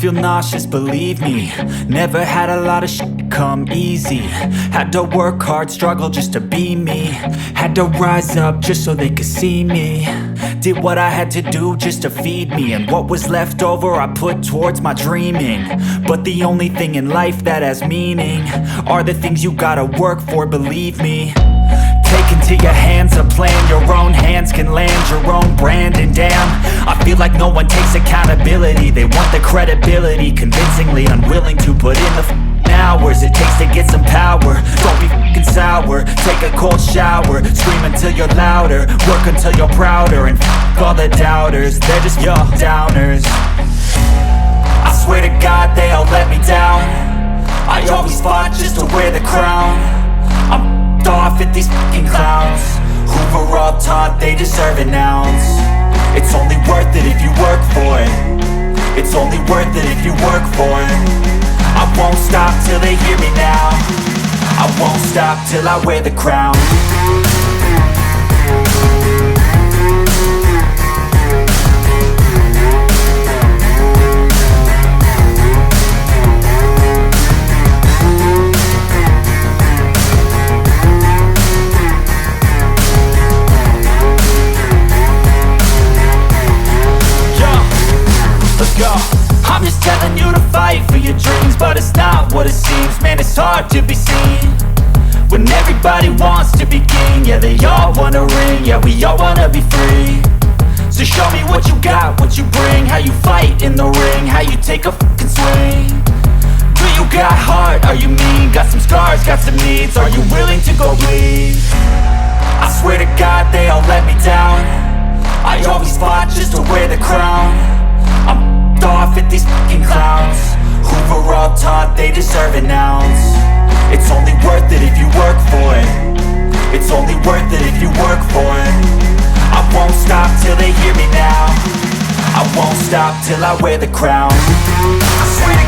feel nauseous, believe me. Never had a lot of shit come easy. Had to work hard, struggle just to be me. Had to rise up just so they could see me. Did what I had to do just to feed me, and what was left over I put towards my dreaming. But the only thing in life that has meaning are the things you gotta work for, believe me. Take into your hands a plan, your own hands can land your own brand. And damn, I feel like no one takes accountability. They want the credibility, convincingly unwilling to put in the hours it takes to get some power. Don't be f***ing sour, take a cold shower. Scream until you're louder, work until you're prouder. And f*** all the doubters, they're just your downers. I swear to God they all let me down. I always fought just to wear the crown. I'm off at these fucking clowns who were all taught they deserve an ounce. It's only worth it if you work for it. It's only worth it if you work for it. I won't stop till they hear me now. I won't stop till I wear the crown. I'm just telling you to fight for your dreams, but it's not what it seems. Man, it's hard to be seen when everybody wants to be king. Yeah, they all wanna ring, yeah, we all wanna be free. So show me what you got, what you bring, how you fight in the ring, how you take a fucking swing. Do you got heart, are you mean? Got some scars, got some needs, are you willing to go bleed? I swear to God they all let me down. I always fought just to wear the crown. I'm off at these fucking clowns who were all taught they deserve an ounce. It's only worth it if you work for it. It's only worth it if you work for it. I won't stop till they hear me now. I won't stop till I wear the crown. I swear to